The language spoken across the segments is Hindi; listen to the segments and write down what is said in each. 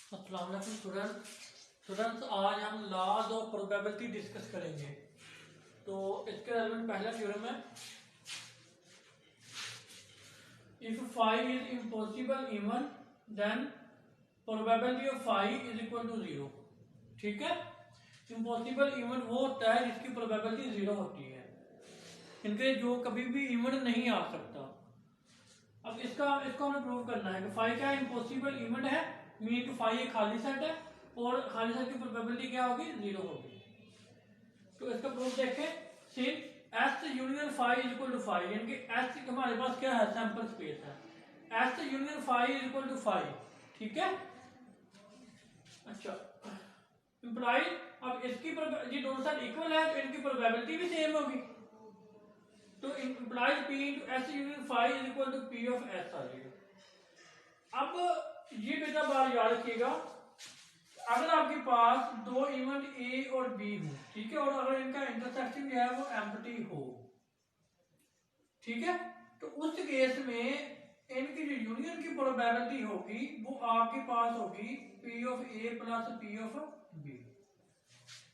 अस्सलाम वालेकुम स्टूडेंट्स, आज हम लॉज ऑफ प्रोबेबिलिटी डिस्कस करेंगे। तो इसके रिलेवेंट पहला थ्योरम है, if five is impossible even then probability of five is equal to 0। ठीक है, इम्पॉसिबल इवन वो होता है जिसकी प्रोबेबिलिटी 0 होती है, इनके जो कभी भी इवन नहीं आ सकता। अब इसको हमें प्रूव करना है कि फाइव क्या इम्पॉसिबल इवन है, मीन टू फाइव एक खाली सेट है और खाली सेट की प्रोबेबिलिटी क्या होगी, 0 होगी। तो इसका प्रूफ देखें, since S union five is equal to five, यानी कि एस हमारे पास क्या है, सैंपल स्पेस है, S union five is equal to 5। ठीक है, अच्छा इंप्लाइज अब इसकी ये दोनों साइड इक्वल है तो इनकी प्रोबेबिलिटी भी सेम होगी, तो implies P into S union five is equal to P of S आ जाएगा। अब ये बेटा बात याद रखिएगा, अगर आपके पास दो इवेंट ए और बी हो, ठीक है, और अगर इनका इंटरसेक्शन जो है वो एम्प्टी हो, ठीक है, तो उस केस में इनकी जो यूनियन की प्रोबेबिलिटी होगी वो आपके पास होगी P of A plus P of B.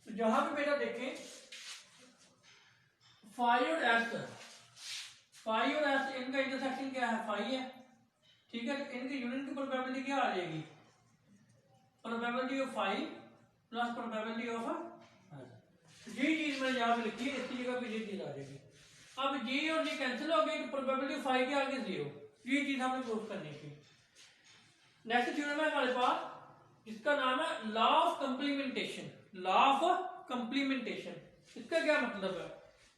तो जहां पे बेटा देखें फाइव और एस इनका इंटरसेक्शन क्या है, फाइव है, ठीक है, तो इनकी यूनियन की प्रोबेबिलिटी क्या आ जाएगी, probability of five plus probability of, ये चीज मैंने यहाँ पे लिखी है, इसकी जगह पे ये चीज आ जाएगी। अब ये और ये कैंसिल हो गई तो प्रोबेबिलिटी ऑफ फाइव के आगे 0, ये चीज हमें प्रूव करनी थी। नेक्स्ट थ्योरम है हमारे पास, इसका नाम है law of complementation. Law of complementation इसका क्या मतलब है,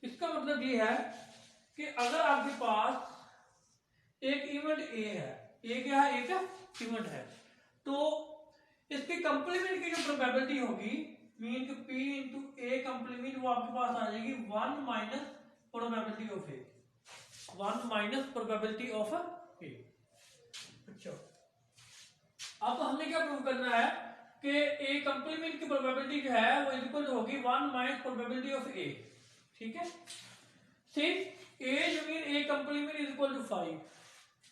इसका मतलब ये है कि अगर आपके पास एक इवेंट ए है, ए क्या है, एक इवेंट है, तो इसके कंप्लीमेंट की जो प्रोबेबिलिटी होगी mean to P into A complement, वो आपके पास आ जाएगी 1 minus probability of A, 1 minus probability of A. अच्छा, अब हमने क्या प्रूव करना है कि ए कंप्लीमेंट की प्रोबेबिलिटी जो है वो इक्वल होगी 1 माइनस प्रोबेबिलिटी ऑफ ए। ठीक है, since A union A complement is equal to 5,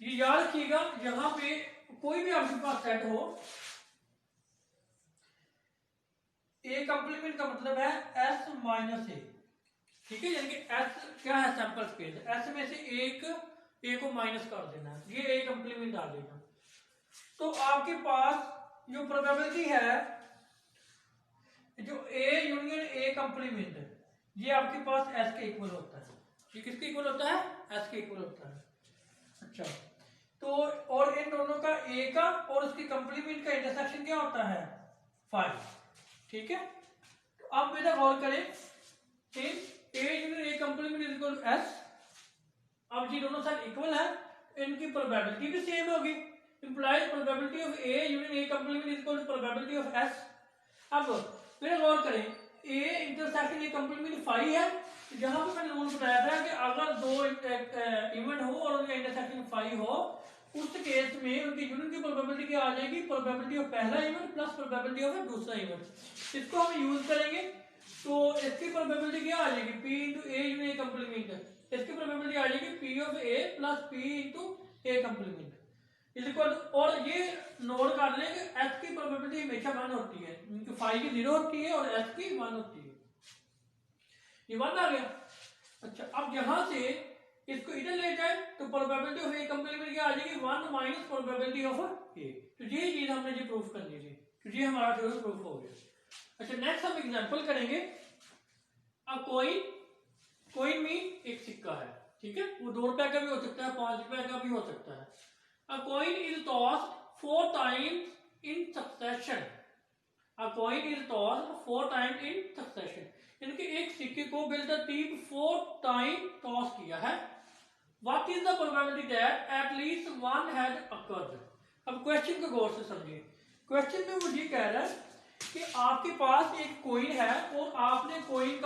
ये याद रखिएगा, यहां पे कोई भी आपके पास सेट हो, ए कंप्लीमेंट का मतलब है एस माइनस ए, ठीक है, यानी कि एस क्या है, सैंपल स्पेस, एस में से एक ए को माइनस कर देना, ये ए कंप्लीमेंट आ जाएगा। तो आपके पास जो प्रोबेबिलिटी है, जो ए यूनियन ए कंप्लीमेंट, ये आपके पास एस के इक्वल होता है। ये किसके इक्वल होता है, एस के इक्वल होता है। अच्छा, तो और इन दोनों का ए का और उसकी कंप्लीमेंट का इंटरसेक्शन क्या होता है, 5। ठीक है, तो अब बेटा गौर करें, A union A complement is equal to S. अब ये दोनों साइड इक्वल है, इनकी प्रोबेबिलिटी भी सेम होगी, implies probability of A union A complement is equal to probability of S. अब फिर गौर करें, ए इंटरसेक्शन ए कंप्लीमेंट 5 है, जहां पे मैंने रूल बताया था कि अगर दो इवेंट हो और उनका इंटरसेक्शन 5 हो, उस केस में उनकी यूनियन की प्रोबेबिलिटी क्या आ जाएगी, प्रोबेबिलिटी ऑफ पहला इवेंट प्लस प्रोबेबिलिटी ऑफ दूसरा इवेंट। इसको हम यूज करेंगे, तो इसकी प्रोबेबिलिटी क्या आ जाएगी, P into A union A complement, इसकी प्रोबेबिलिटी आ जाएगी P of A plus P into A complement is equal, और ये नोट कर लें कि एस की प्रोबेबिलिटी हमेशा 1 होती है, क्योंकि 5 की 0 होती है और एस की 1 होती है। ये 1 आ गया। अच्छा, अब यहां से इसको इधर ले जाए तो प्रोबेबिलिटी ऑफ ए कंप्लीमेंट क्या आ जाएगी, 1 माइनस प्रोबेबिलिटी ऑफ ए। तो ये चीज हमने ये प्रूफ करनी थी, तो ये हमारा थ्योरम प्रूफ हो गया। अच्छा, नेक्स्ट हम एग्जांपल करेंगे, अब कोइन मीन एक सिक्का है, ठीक है, वो 2 रुपए का भी हो सकता है, 5 रुपए का भी हो सकता है। A coin is tossed 4 times in succession. A coin is tossed 4 times in succession. इनके एक सिक्के को बेलतरतीब 4 टाइम टॉस किया है। What is the probability that at least one had occurred? अब क्वेश्चन को गौर से समझिए, क्वेश्चन में वो ये कह रहा है कि आपके पास एक कोइन है और आपने कोइन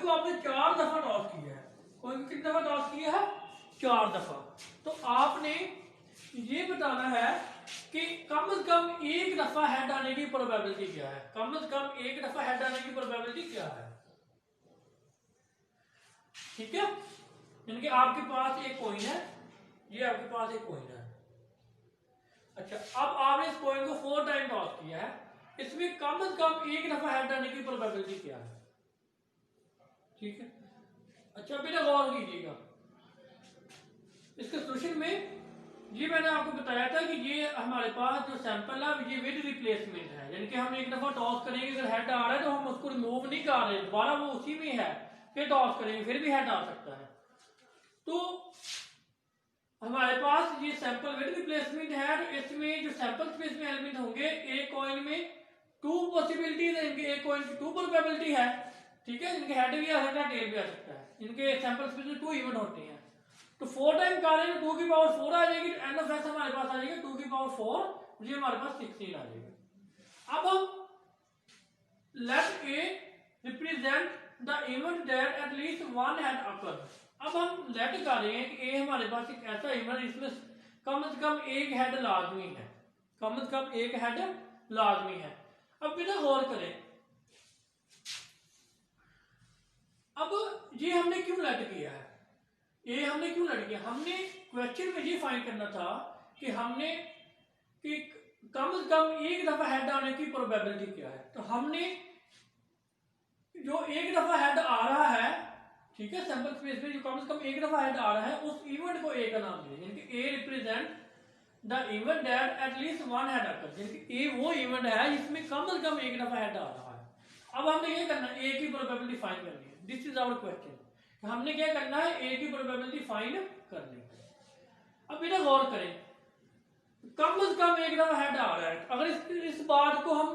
को आपने 4 दफा टॉस किया है। कोइन को कितनी दफा टॉस किया है, 4 दफा। तो आपने ये बताना है कि कम से कम एक दफा हेड आने की प्रोबेबिलिटी क्या है, कम से कम एक दफा हेड आने की प्रोबेबिलिटी क्या है। ठीक है, यानी कि आपके पास एक कॉइन है, ये आपके पास एक कॉइन है, अच्छा, अब आपने इस कॉइन को 4 टाइम टॉस किया है, इसमें कम से कम एक दफा हेड आने की प्रोबेबिलिटी क्या है? ठीक है, अच्छा बेटा गौर कीजिएगा इसके सोल्यूशन में। ये मैंने आपको बताया था कि ये हमारे पास जो सैंपल है ये विद रिप्लेसमेंट है, यानी कि हम एक दफा टॉस करेंगे, अगर हेड आ रहा है तो हम उसको रिमूव नहीं कर रहे, दोबारा वो उसी में है, फिर टॉस करेंगे फिर भी हेड आ सकता है। तो हमारे पास ये सैंपल विद रिप्लेसमेंट है, तो इसमें जो सैंपल स्पेस में एलिमेंट होंगे, एक कॉइन में 2 पॉसिबिलिटीज है, इनके एक कॉइन की 2 प्रोबेबिलिटी है, ठीक है, इनके हेड भी आ सकता है टेल भी आ सकता है, इनके सैंपल स्पेस में 2 इवेंट होते हैं। तो 4 टाइम कर रहे हैं, 2 की पावर 4 आ जाएगी, तो एन ऑफ एस हमारे पास आ जाएगा 2 की पावर 4, ये हमारे पास 16 आ जाएगा। अब हम let A represent the event that at least one head occur. अब हम लेट कर रहे हैं कि ए हमारे पास एक ऐसा इवेंट जिसमें कम से कम एक हेड लाजमी है, कम से कम एक हेड लाजमी है। अब बिना गौर करें, अब ये हमने क्यों लेट किया है, ये हमने क्यों लड़ किया? हमने क्वेश्चन में ये फाइंड करना था कि हमने कि कम से कम एक दफा हेड आने की प्रोबेबिलिटी क्या है। तो हमने जो एक दफा हेड आ रहा है, ठीक है, सैंपल स्पेस में जो कम से कम एक दफा हेड आ रहा है, उस इवेंट को ए का नाम दिया, यानी कि A represent the event that at least one head occur, यानी कि ए वो इवेंट है जिसमें कम से कम एक दफा हेड आ रहा है। अब हमने ये करना है, ए की प्रोबेबिलिटी फाइंड करनी है, दिस इज आवर क्वेश्चन। हमने क्या करना है, ए की प्रोबेबिलिटी फाइंड करनी है। अब बिना गौर करें, कम से कम एक दफा हेड आ रहा है, अगर इस बात को हम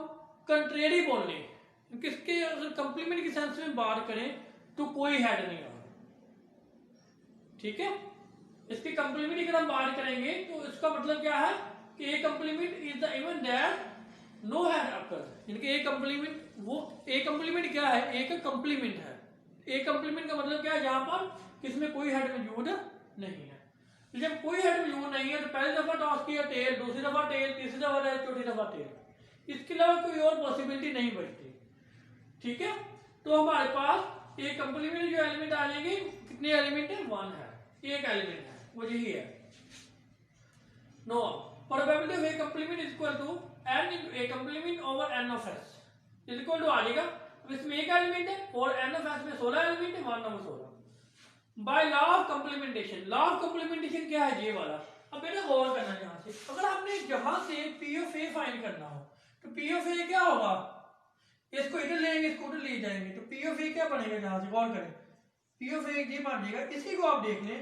कंट्रेरी बोल लें, किसके अगर कंप्लीमेंट के सेंस में बात करें तो कोई हेड नहीं आ रहा, ठीक है, इसके कंप्लीमेंट की अगर हम बात करेंगे तो इसका मतलब क्या है कि A complement is the event that no head occur, यानी कि ए कंप्लीमेंट, वो ए कंप्लीमेंट क्या है, ए का कंप्लीमेंट है। ए कंप्लीमेंट का मतलब क्या है, जहां पर इसमें कोई हेड मौजूद नहीं है। तो जब कोई हेड मौजूद नहीं है तो पहली दफा टॉस किया टेल, दूसरी दफा टेल, तीसरी दफा टेल, चौथी दफा टेल, इसके अलावा कोई और पॉसिबिलिटी नहीं बचती, ठीक है। तो हमारे पास ए कंप्लीमेंट जो एलिमेंट आ जाएंगे, कितने एलिमेंट है, 1 है, एक एलिमेंट है, वो यही है। No probability of A complement is equal to n into A complement over n of s is equal to आ जाएगा, इसमें एक एलिमेंट है और n ऑफ s में 16 एलिमेंट है, 1 over 16 bye law of complementation. Law of complementation क्या है, ये वाला। अब बेटा गौर करना, यहां से अगर हमने जहां से पी ऑफ ए फाइंड करना हो तो पी ऑफ ए क्या होगा, इसको इधर लेंगे, इसको उधर ले जाएंगे, तो पी ऑफ ए क्या बनेगा, यहां से गौर करें, पी ऑफ ए ये बन जाएगा, इसी को आप देख लें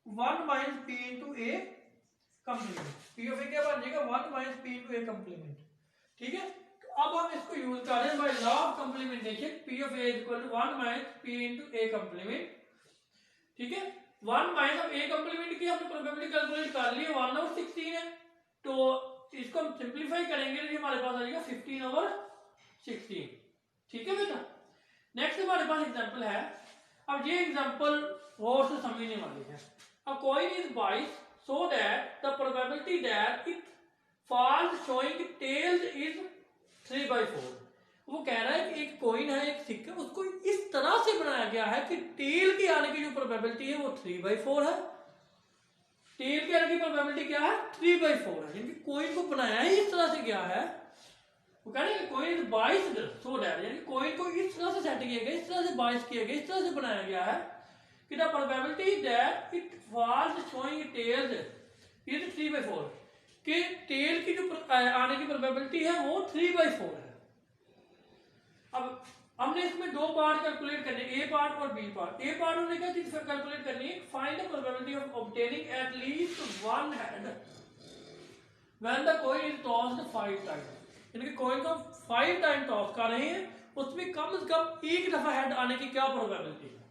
1 minus P into A complement, P of A क्या बन जाएगा 1 minus P into A complement, ठीक है। तो अब हम इसको यूज कर रहे हैं by law of complementation, P of A equal to 1 minus P into A complement, ठीक है। 1 माइनस ए कंप्लीमेंट की हमने प्रोबेबिलिटी कैलकुलेट कर ली, 1 ओवर 16 है, तो इसको हम सिंपलीफाई करेंगे तो हमारे पास आ जाएगा 15 ओवर 16, ठीक है बेटा। नेक्स्ट हमारे पास एग्जांपल है, अब ये एग्जांपल गौर से समझने वाली है। अ coin is bias so that the probability that it falls showing tails is 3/4। वो कह रहा है कि एक कॉइन है, एक सिक्का, उसको इस तरह से बनाया गया है कि टेल के आने की जो प्रोबेबिलिटी है वो 3/4 है, टेल के आने की प्रोबेबिलिटी क्या है, 3/4 है, यानी कि कॉइन को बनाया ही इस तरह से गया है। वो कह रहे हैं कि coin is biased so that, यानी कॉइन को इस तरह से सेट किया गया, इस तरह से बाइस किया गया, इस तरह से बनाया गया है कि the probability that it falls showing tails is 3/4, कि टेल की जो आने की प्रोबेबिलिटी है वो 3/4 है। अब हमने इसमें 2 पार्ट कैलकुलेट करने, ए पार्ट और बी पार्ट। ए पार्ट हमने क्या चीज कैलकुलेट करनी है, find the probability of obtaining at least 1 head when the coin is tossed 5 times, यानी कि कॉइन को 5 टाइम टॉस कर रहे हैं, उसमें कम से कम एक दफा हेड आने की क्या प्रोबेबिलिटी है,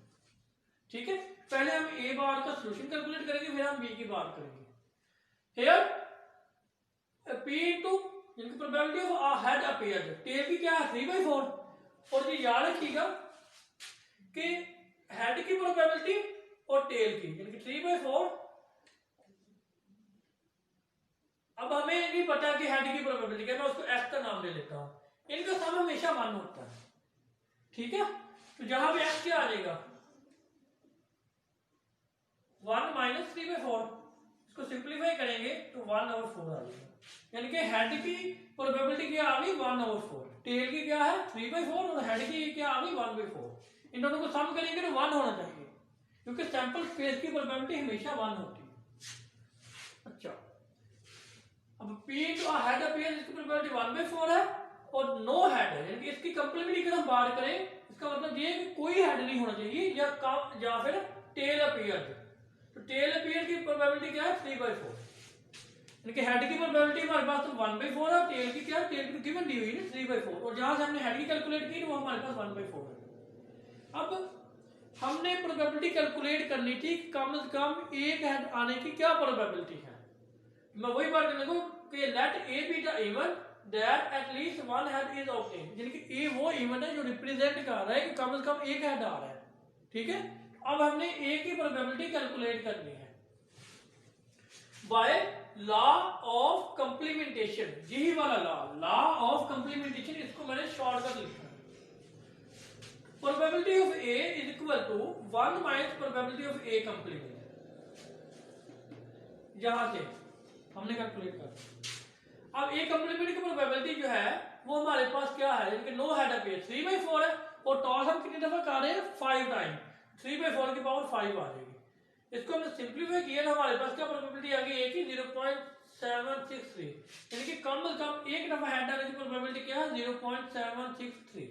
ठीक है। पहले हम ए बार का सॉल्यूशन कैलकुलेट करेंगे, फिर हम बी की बात करेंगे। हियर पी इनटू यानी probability of head appeared, tail की क्या है 3/4, और ये याद रखिएगा कि हेड की प्रोबेबिलिटी और टेल की यानी कि 3/4। अब हमें नहीं पता कि हेड की प्रोबेबिलिटी क्या, मैं उसको एस का नाम ले लेता हूं, इनका सम हमेशा 1 होता है, ठीक है। तो जहां भी एस क्या आ जाएगा 1 माइनस 3/4, इसको सिंप्लीफाई करेंगे तो 1/4 आ जाएगा। यानी कि हेड की प्रोबेबिलिटी क्या आ गई 1/4, टेल की क्या है 3/4 और हेड की क्या आ गई 1/4। इन दोनों को सम करेंगे तो 1 होना चाहिए, क्योंकि सैंपल स्पेस की प्रोबेबिलिटी हमेशा 1 होती है। अच्छा, अब P into हेड अपीयर्स इसकी प्रोबेबिलिटी 1/4 है और नो हेड है, यानी कि इसकी कंप्लीमेंट्री की अगर बात करें इसका मतलब ये है कि कोई हेड नहीं होना चाहिए या कम या फिर टेल अपीयर्स। तो टेल अपीयर की प्रोबेबिलिटी क्या है 3/4, यानी कि हेड की प्रोबेबिलिटी हमारे पास तो 1/4 है, टेल की क्या है, टेल की गिवन दी हुई है 3/4, और जहां से हमने हेड की कैलकुलेट की वो हमारे पास 1/4 है। अब हमने प्रोबेबिलिटी कैलकुलेट करनी थी कम से कम एक हेड आने की क्या प्रोबेबिलिटी है। मैं वही बात करने को कि let A be the event that at least one head is obtained, यानी कि ए वो इवन है जो रिप्रेजेंट कर रहा है कि कम से कम एक हेड आ रहा है। ठीक है, अब हमने ए की प्रोबेबिलिटी कैलकुलेट करनी है बाय लॉ ऑफ कंप्लीमेंटेशन, यही वाला लॉ ऑफ कंप्लीमेंटेशन, इसको मैंने शॉर्टकट लिखा है। Probability of A is equal to 1 minus probability of A complement, यहां से हमने कैलकुलेट कर। अब ए कंप्लीमेंट की प्रोबेबिलिटी जो है वो हमारे पास क्या है, यानी कि नो हेड अपीयर 3/4 है और टॉस हम कितनी दफा कर रहे हैं 5 टाइम, 3/4 की पावर 5 आ जाएगी। इसको हमने सिंपलीफाई किया तो हमारे पास क्या प्रोबेबिलिटी आ गई, 0.763, यानी कि कम से कम एक दफा हेड आने की प्रोबेबिलिटी क्या है 0.763।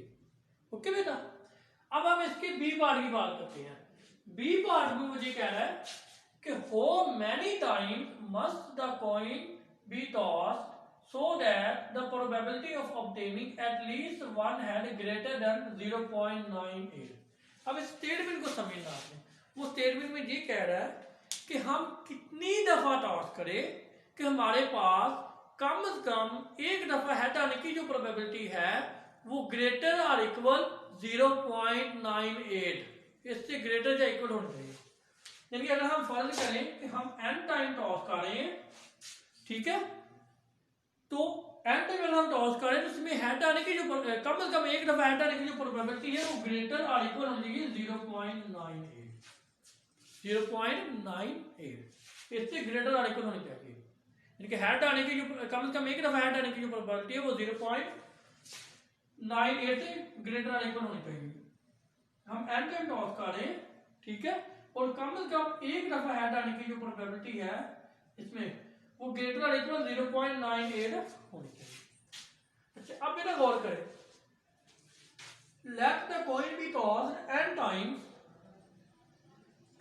ओके बेटा, अब हम इसके बी पार्ट की बात करते हैं। बी पार्ट में मुझे कह रहा है कि how many times must the coin be tossed so that the probability of obtaining at least one head greater than 0.98। अब इस स्टेटमेंट को समझना आपने, वो स्टेटमेंट में ये कह रहा है कि हम कितनी दफा टॉस करें कि हमारे पास कम से कम एक दफा हेड आने की जो प्रोबेबिलिटी है वो ग्रेटर और इक्वल 0.98, इससे ग्रेटर या इक्वल होना चाहिए। यानी कि अगर हम फर्ज करें कि हम n टाइम टॉस कर रहे हैं, ठीक है, तो n टाइम अगर हम टॉस करें तो इसमें हेड आने की जो कम से कम एक दफा हेड आने की जो प्रोबेबिलिटी है वो ग्रेटर और इक्वल होनी चाहिए 0.98, 0.98, इससे ग्रेटर और इक्वल होनी चाहिए। यानी कि हेड आने की जो कम से कम एक दफा हेड आने की जो प्रोबेबिलिटी है वो 0.98 से ग्रेटर और इक्वल होनी चाहिए। हम n टाइम टॉस कर रहे हैं, ठीक है, और कम से कम एक दफा हेड आने की जो प्रोबेबिलिटी है इसमें वो ग्रेटर और इक्वल 0.98 होनी चाहिए। अच्छा, अब मेरा गौर करें, let the coin be tossed n times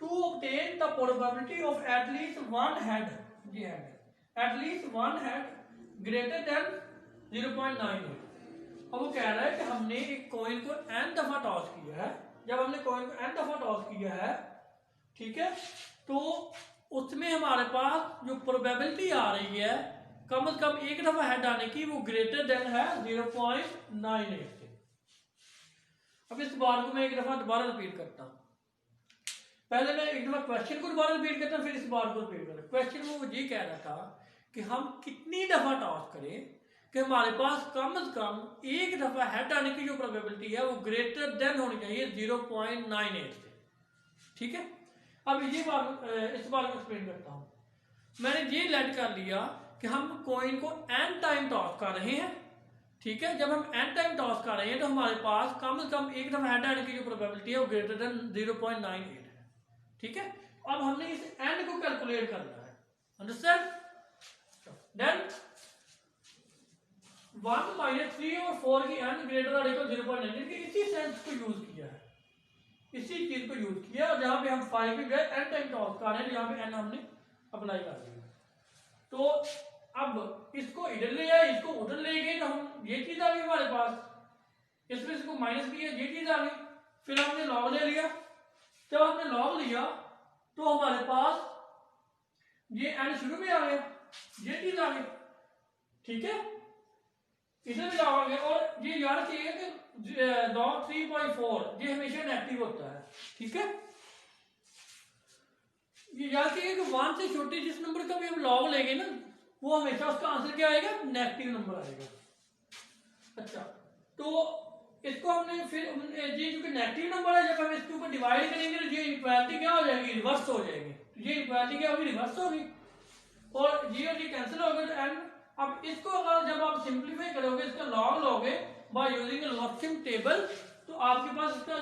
to obtain the probability of at least one head, ये है at least one head greater than 0.98। अब वो कह रहा है कि हमने एक कॉइन को n दफा टॉस किया है, जब हमने कॉइन को n दफा टॉस किया है, ठीक है, तो उसमें हमारे पास जो प्रोबेबिलिटी आ रही है कम से कम एक दफा हेड आने की वो ग्रेटर देन है 0.98 से। अब इस बात को मैं एक दफा दोबारा रिपीट करता हूं, पहले मैं एक दफा क्वेश्चन को दोबारा रिपीट करता हूं, फिर इस बात को रिपीट करता। क्वेश्चन में वो ये कह रहा था कि हम कितनी दफा टॉस करें कि हमारे पास कम से कम एक दफा हेड आने की जो प्रोबेबिलिटी है वो ग्रेटर देन होनी चाहिए 0.98 से। ठीक है, अब ये बात इस बात को एक्सप्लेन करता हूं। मैंने ये लेट कर लिया कि हम कॉइन को n टाइम टॉस कर रहे हैं, ठीक है, जब हम n टाइम टॉस कर रहे हैं तो हमारे पास कम से कम एक दफा हेड आने की जो प्रोबेबिलिटी है वो ग्रेटर देन 0.98 है। ठीक है, अब हमने इस n को कैलकुलेट करना है, अंडरस्टैंड। देन 1 माइनस 3 और 4 की n ग्रेटर और इक्वल 0.98 इसी सेंस को यूज किया है, इसी चीज को यूज किया, और जहां पे हम 5 की बजाय n टाइम टॉस कर रहे हैं जहां पे n हमने अप्लाई कर दिया। तो अब इसको इधर ले आए, इसको उधर ले गए, तो हम ये चीज आ गई हमारे पास, इसमें इसको माइनस किया, ये चीज आ गई, फिर हमने लॉग ले लिया। जब हमने लॉग लिया तो हमारे पास ये n शुरू में आ गया, ये चीज आ गई, ठीक है, इधर भी लॉग आ गया। और ये याद रखिएगा कि लॉग 3.4 ये हमेशा नेगेटिव होता है, ठीक है, ये याद रखिएगा कि 1 से छोटे जिस नंबर का भी हम लॉग लेंगे ना वो हमेशा उसका आंसर क्या आएगा, नेगेटिव नंबर आएगा। अच्छा, तो इसको हमने फिर ये जो नेगेटिव नंबर है जब हम इसके ऊपर डिवाइड करेंगे तो ये इक्वालिटी क्या हो जाएगी, रिवर्स हो जाएगी। ये इक्वालिटी क्या होगी, रिवर्स होगी। और जी कैंसिल हो गए तो एन। अब इसको अगर जब आप सिंप्लीफाई करोगे, इसका लॉग लोगे बाय यूजिंग LHS टेबल, तो आपके पास इसका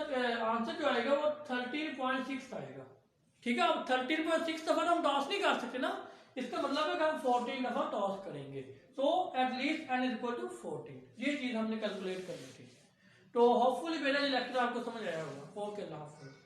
आंसर जो आएगा वो 13.6 आएगा। ठीक है, अब 13.6 दफा हम टॉस नहीं कर सकते ना, इसका मतलब है कि हम 14 दफा टॉस करेंगे। So at least n is equal to 14, ये चीज हमने कैलकुलेट करनी थी। तो होपफुली मेरा ये लेक्चर आपको समझ आया होगा। ओके, अल्लाह हाफिज़।